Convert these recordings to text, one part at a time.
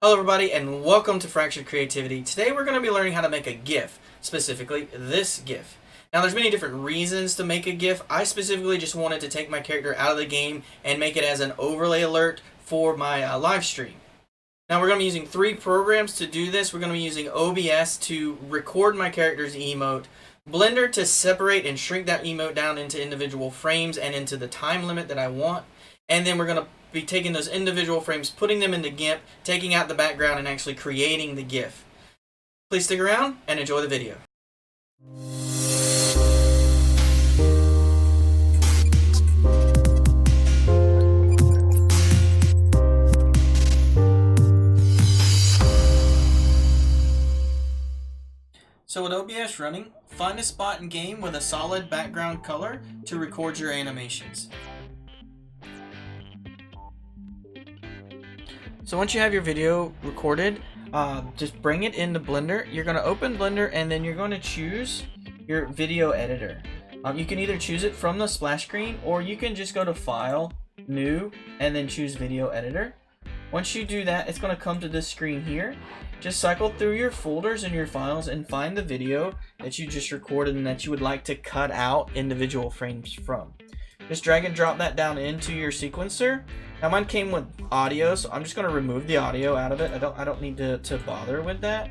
Hello everybody and welcome to Fractured Creativity. Today we're going to be learning how to make a GIF, specifically this GIF. Now there's many different reasons to make a GIF. I specifically just wanted to take my character out of the game and make it as an overlay alert for my live stream. Now we're going to be using three programs to do this. We're going to be using OBS to record my character's emote, Blender to separate and shrink that emote down into individual frames and into the time limit that I want, and then we're going to be taking those individual frames, putting them into GIMP, taking out the background, and actually creating the GIF. Please stick around and enjoy the video. So with OBS running, find a spot in game with a solid background color to record your animations. So once you have your video recorded, just bring it into Blender. You're going to open Blender and then you're going to choose your video editor. You can either choose it from the splash screen or you can just go to File, New, and then choose Video Editor. Once you do that, it's going to come to this screen here. Just cycle through your folders and your files and find the video that you just recorded and that you would like to cut out individual frames from. Just drag and drop that down into your sequencer. Now mine came with audio, so I'm just going to remove the audio out of it. I don't need to bother with that.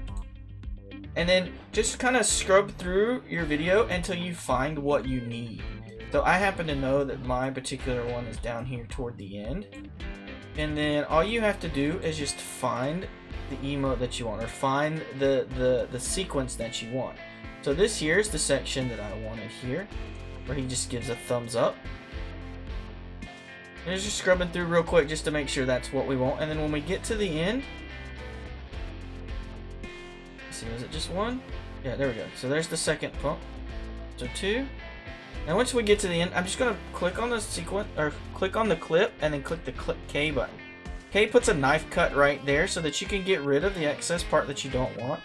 And then just kind of scrub through your video until you find what you need. So I happen to know that my particular one is down here toward the end. And then all you have to do is just find the emote that you want, or find the sequence that you want. So this here is the section that I wanted here, where he just gives a thumbs up. And just scrubbing through real quick just to make sure that's what we want. And then when we get to the end, let's see, was it just one? Yeah, there we go. So there's the second pump. So two. And once we get to the end, I'm just gonna click on the sequence, or click on the clip, and then click the click K button. K puts a knife cut right there so that you can get rid of the excess part that you don't want.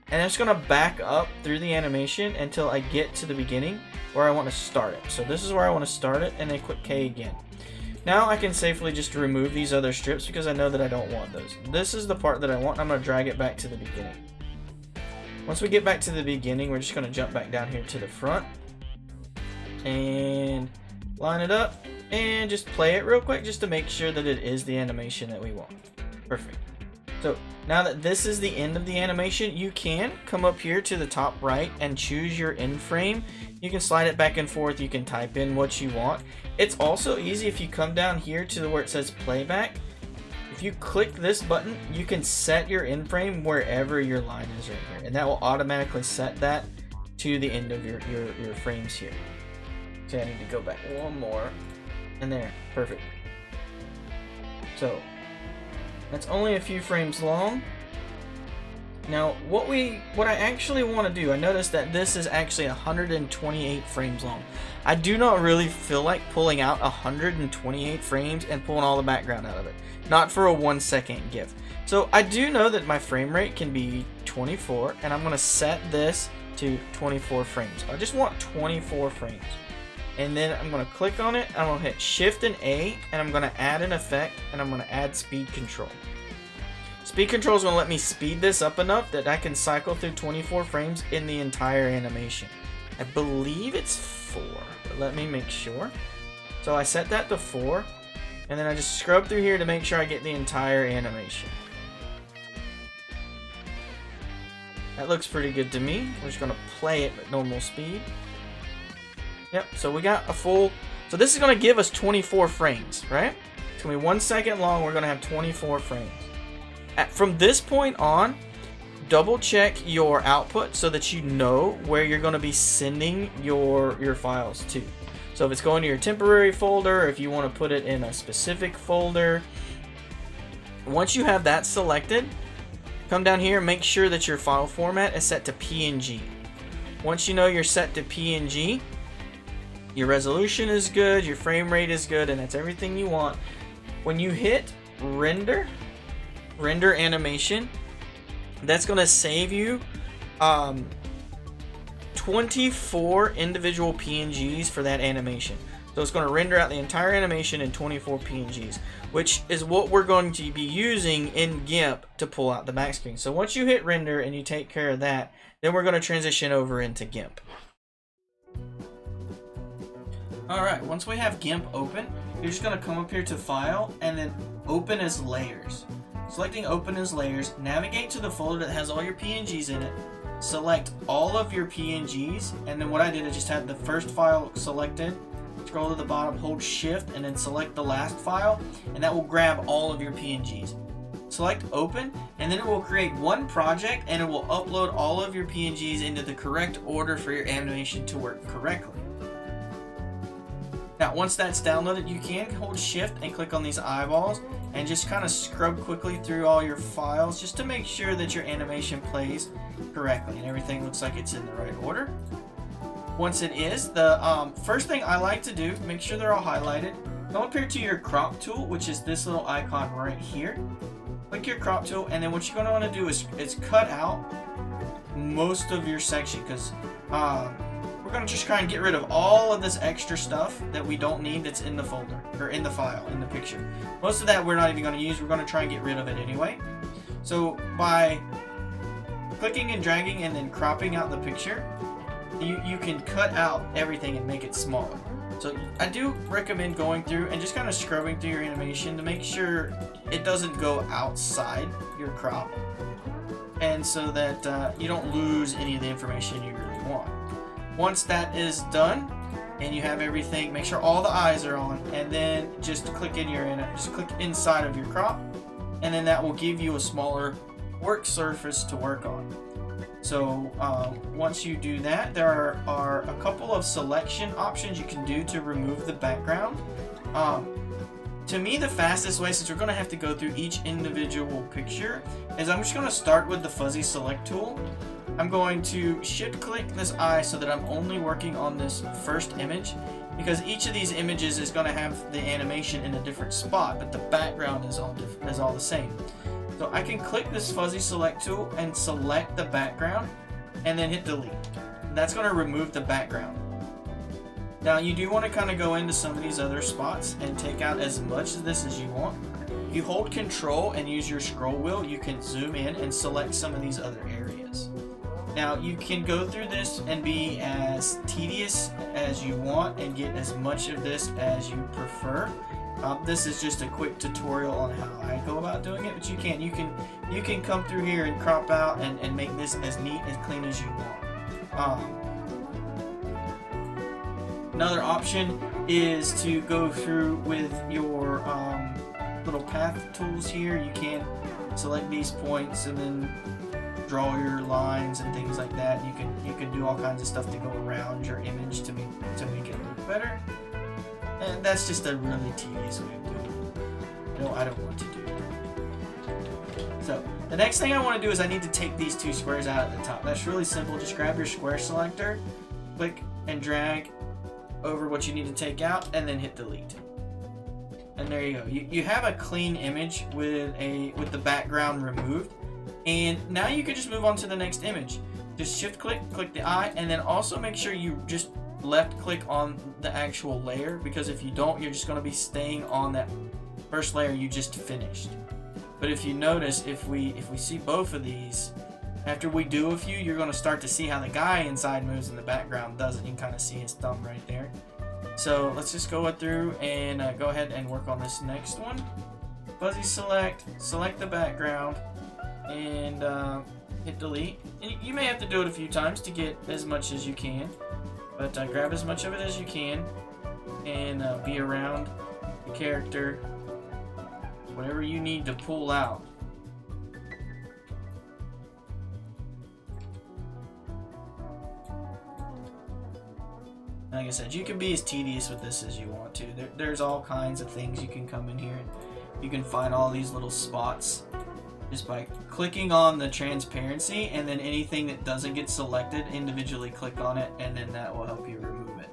And I'm just gonna back up through the animation until I get to the beginning where I want to start it. So this is where I want to start it, and then click K again. Now I can safely just remove these other strips because I know that I don't want those. This is the part that I want. I'm going to drag it back to the beginning. Once we get back to the beginning, we're just going to jump back down here to the front and line it up and just play it real quick just to make sure that it is the animation that we want. Perfect. So now that this is the end of the animation, you can come up here to the top right and choose your end frame. You can slide it back and forth. You can type in what you want. It's also easy if you come down here to where it says playback. If you click this button, you can set your end frame wherever your line is right here, and that will automatically set that to the end of your frames here. So I need to go back one more, and there, perfect. So that's only a few frames long. Now, what I actually want to do, I noticed that this is actually 128 frames long. I do not really feel like pulling out 128 frames and pulling all the background out of it. Not for a 1 second GIF. So I do know that my frame rate can be 24, and I'm going to set this to 24 frames. I just want 24 frames. And then I'm going to click on it, I'm going to hit Shift and A, and I'm going to add an effect, and I'm going to add speed control. Speed control is going to let me speed this up enough that I can cycle through 24 frames in the entire animation. I believe it's 4, but let me make sure. So I set that to 4, and then I just scrub through here to make sure I get the entire animation. That looks pretty good to me. We're just going to play it at normal speed. Yep, so we got a full, so this is going to give us 24 frames, right? It's going to be 1 second long, we're going to have 24 frames. From this point on, double check your output so that you know where you're going to be sending your files to. So if it's going to your temporary folder, if you want to put it in a specific folder, once you have that selected, come down here and make sure that your file format is set to PNG. Once you know you're set to PNG, your resolution is good, your frame rate is good, and that's everything you want. When you hit render animation, that's going to save you 24 individual PNGs for that animation. So So it's going to render out the entire animation in 24 PNGs, which is what we're going to be using in GIMP to pull out the back screen. So once you hit render and you take care of that, then we're going to transition over into GIMP. Alright, once we have GIMP open, you're just going to come up here to File and then Open as Layers. Selecting Open as Layers, navigate to the folder that has all your PNGs in it, select all of your PNGs, and then what I did is just had the first file selected, scroll to the bottom, hold Shift, and then select the last file, and that will grab all of your PNGs. Select Open, and then it will create one project, and it will upload all of your PNGs into the correct order for your animation to work correctly. Now, once that's downloaded, you can hold Shift and click on these eyeballs and just kind of scrub quickly through all your files just to make sure that your animation plays correctly and everything looks like it's in the right order. Once it is, the first thing I like to do, make sure they're all highlighted. Come up here to your crop tool, which is this little icon right here. Click your crop tool, and then what you're going to want to do is cut out most of your section, because we're going to just try and get rid of all of this extra stuff that we don't need that's in the folder, or in the file, in the picture. Most of that we're not even going to use. We're going to try and get rid of it anyway. So by clicking and dragging and then cropping out the picture, you can cut out everything and make it smaller. So I do recommend going through and just kind of scrubbing through your animation to make sure it doesn't go outside your crop, and so that you don't lose any of the information you really want. Once that is done and you have everything, make sure all the eyes are on, and then just click inside of your crop, and then that will give you a smaller work surface to work on. So once you do that, there are a couple of selection options you can do to remove the background. To me, the fastest way, since we're going to have to go through each individual picture, is I'm just going to start with the fuzzy select tool. I'm going to shift click this eye so that I'm only working on this first image, because each of these images is going to have the animation in a different spot, but the background is all the same. So I can click this fuzzy select tool and select the background and then hit delete. That's going to remove the background. Now you do want to kind of go into some of these other spots and take out as much of this as you want. If you hold control and use your scroll wheel, you can zoom in and select some of these other areas. Now you can go through this and be as tedious as you want and get as much of this as you prefer. This is just a quick tutorial on how I go about doing it, but you can come through here and crop out and make this as neat and clean as you want. Another option is to go through with your little path tools here. You can select these points and then draw your lines and things like that. You can do all kinds of stuff to go around your image to make it look better. And that's just a really tedious way of doing it. No, I don't want to do it. So the next thing I want to do is I need to take these two squares out at the top. That's really simple. Just grab your square selector, click and drag over what you need to take out, and then hit delete. And there you go. You have a clean image with the background removed. And now you can just move on to the next image. Just shift click the eye, and then also make sure you just left click on the actual layer, because if you don't, you're just going to be staying on that first layer you just finished. But if you notice, if we see both of these, after we do a few, you're going to start to see how the guy inside moves and the background doesn't. You can kind of see his thumb right there. So let's just go through and go ahead and work on this next one. Fuzzy select the background, and hit delete. And you may have to do it a few times to get as much as you can. But grab as much of it as you can and be around the character, whatever you need to pull out. Like I said, you can be as tedious with this as you want to. There's all kinds of things you can come in here and you can find all these little spots just by clicking on the transparency, and then anything that doesn't get selected, individually click on it, and then that will help you remove it.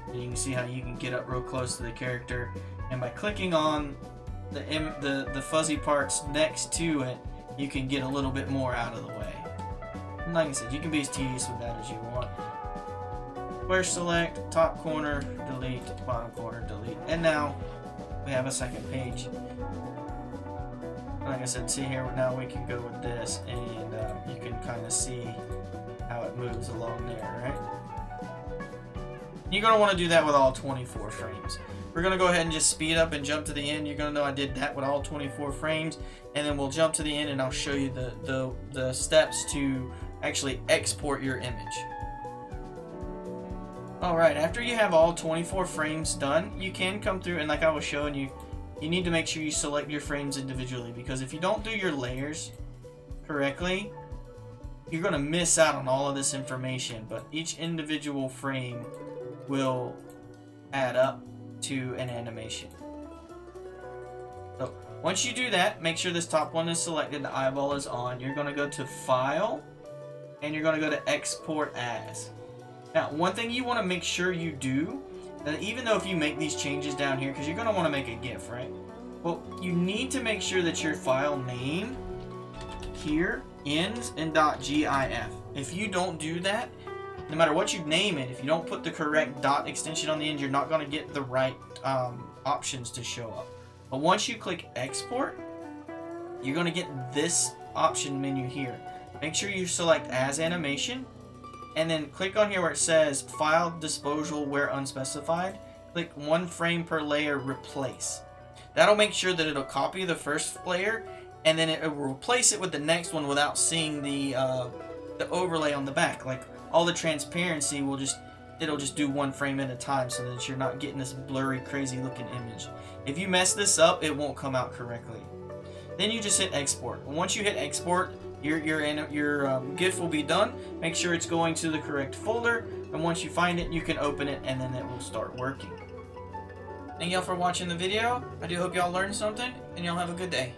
And you can see how you can get up real close to the character, and by clicking on the fuzzy parts next to it, you can get a little bit more out of the way. And like I said, you can be as tedious with that as you want. square select, top corner, delete, bottom corner, delete. And now we have a second page. Like I said, see here, now we can go with this, and you can kind of see how it moves along there, right? You're going to want to do that with all 24 frames. We're going to go ahead and just speed up and jump to the end. You're going to know I did that with all 24 frames, and then we'll jump to the end and I'll show you the steps to actually export your image. Alright, after you have all 24 frames done, you can come through, and like I was showing you, you need to make sure you select your frames individually, because if you don't do your layers correctly, you're going to miss out on all of this information. But each individual frame will add up to an animation. So once you do that, make sure this top one is selected, the eyeball is on. You're going to go to File, and you're going to go to Export As. Now, one thing you want to make sure you do, that even though if you make these changes down here, because you're going to want to make a GIF, right? Well, you need to make sure that your file name here ends in .gif. If you don't do that, no matter what you name it, if you don't put the correct dot extension on the end, you're not going to get the right options to show up. But once you click Export, you're going to get this option menu here. Make sure you select As Animation, and then click on here where it says File Disposal Where Unspecified. Click 1 frame per layer, Replace. That'll make sure that it'll copy the first layer, and then it will replace it with the next one without seeing the overlay on the back. Like, all the transparency will it'll just do 1 frame at a time, so that you're not getting this blurry, crazy looking image. If you mess this up, it won't come out correctly. Then you just hit Export. Once you hit Export, your GIF will be done. Make sure it's going to the correct folder, and once you find it, you can open it, and then it will start working. Thank y'all for watching the video. I do hope y'all learned something, and y'all have a good day.